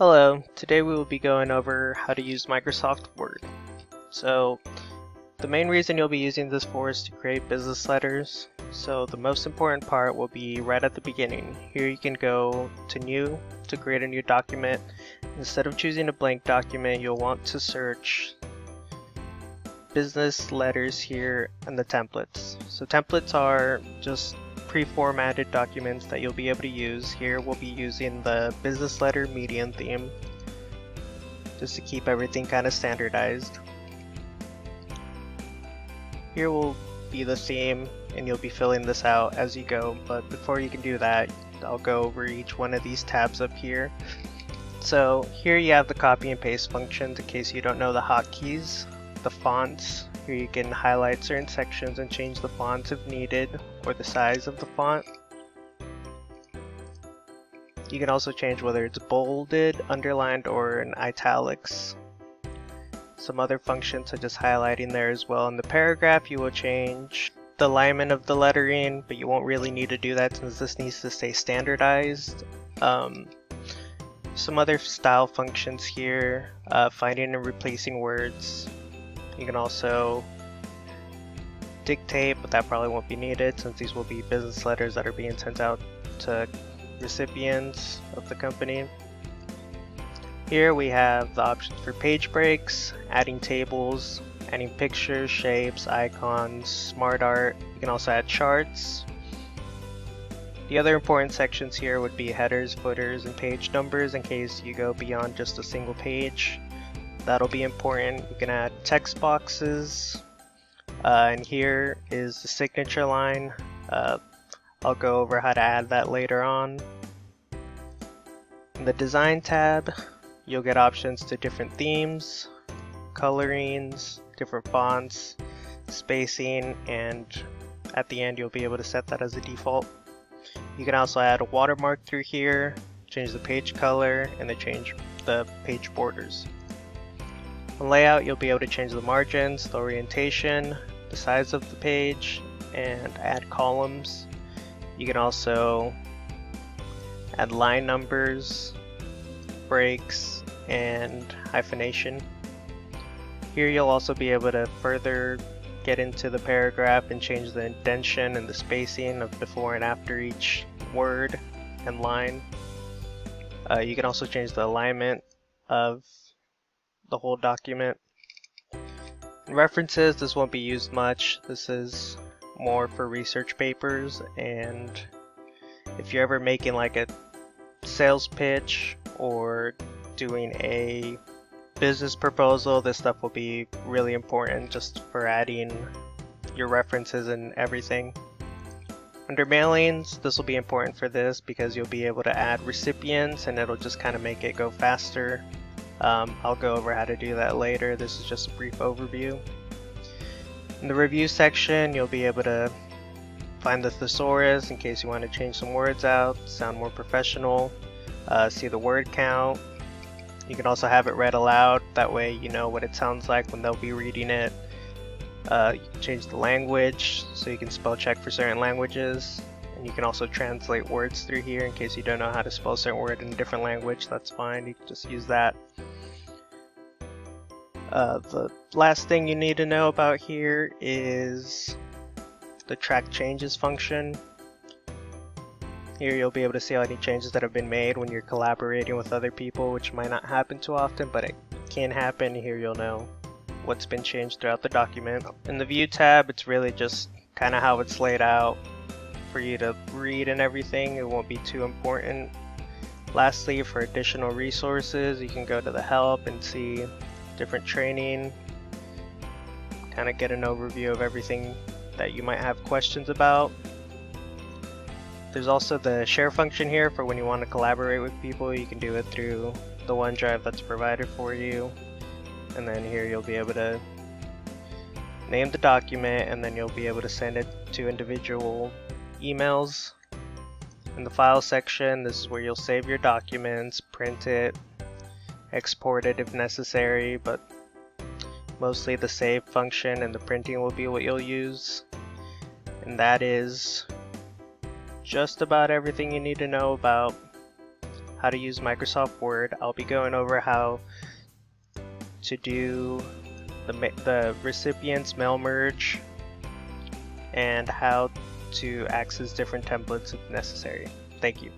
Hello, today we will be going over how to use Microsoft Word. So the main reason you'll be using this for is to create business letters. So the most important part will be right at the beginning. Here you can go to New to create a new document. Instead of choosing a blank document, you'll want to search business letters here and the templates. So templates are just pre-formatted documents that you'll be able to use. Here we'll be using the business letter medium theme just to keep everything kind of standardized. Here will be the theme and you'll be filling this out as you go, but before you can do that, I'll go over each one of these tabs up here. So here you have the copy and paste functions in case you don't know the hotkeys. The fonts, here you can highlight certain sections and change the fonts if needed, or the size of the font. You can also change whether it's bolded, underlined, or in italics. Some other functions such as highlighting there as well. In the paragraph you will change the alignment of the lettering, but you won't really need to do that since this needs to stay standardized. Some other style functions here, finding and replacing words. You can also dictate, but that probably won't be needed since these will be business letters that are being sent out to recipients of the company. Here we have the options for page breaks, adding tables, adding pictures, shapes, icons, smart art. You can also add charts. The other important sections here would be headers, footers, and page numbers in case you go beyond just a single page. That'll be important. You can add text boxes, and here is the signature line. I'll go over how to add that later on. In the design tab, you'll get options to different themes, colorings, different fonts, spacing, and at the end you'll be able to set that as a default. You can also add a watermark through here, change the page color, and then change the page borders. On layout, you'll be able to change the margins, the orientation, the size of the page, and add columns. You can also add line numbers, breaks, and hyphenation. Here you'll also be able to further get into the paragraph and change the indentation and the spacing of before and after each word and line. You can also change the alignment of the whole document. In references, this won't be used much. This is more for research papers, and if you're ever making like a sales pitch or doing a business proposal, this stuff will be really important just for adding your references and everything. Under mailings, this will be important for this because you'll be able to add recipients and it'll just kind of make it go faster. I'll go over how to do that later. This is just a brief overview. In the review section, you'll be able to find the thesaurus in case you want to change some words out, sound more professional, see the word count. You can also have it read aloud, that way you know what it sounds like when they'll be reading it. You can change the language, so you can spell check for certain languages. And you can also translate words through here in case you don't know how to spell a certain word in a different language, that's fine, you can just use that. The last thing you need to know about here is the track changes function. Here you'll be able to see any changes that have been made when you're collaborating with other people, which might not happen too often, but it can happen. Here you'll know what's been changed throughout the document. In the view tab, it's really just kind of how it's laid out for you to read and everything. It won't be too important. Lastly, for additional resources, you can go to the help and see different training, kind of get an overview of everything that you might have questions about. There's also the share function here for when you want to collaborate with people. You can do it through the OneDrive that's provided for you. And then here you'll be able to name the document and then you'll be able to send it to individual emails. In the file section, this is where you'll save your documents, print it, export it if necessary, but mostly the save function and the printing will be what you'll use. And that is just about everything you need to know about how to use Microsoft Word. I'll be going over how to do the recipient's mail merge and how to access different templates if necessary. Thank you.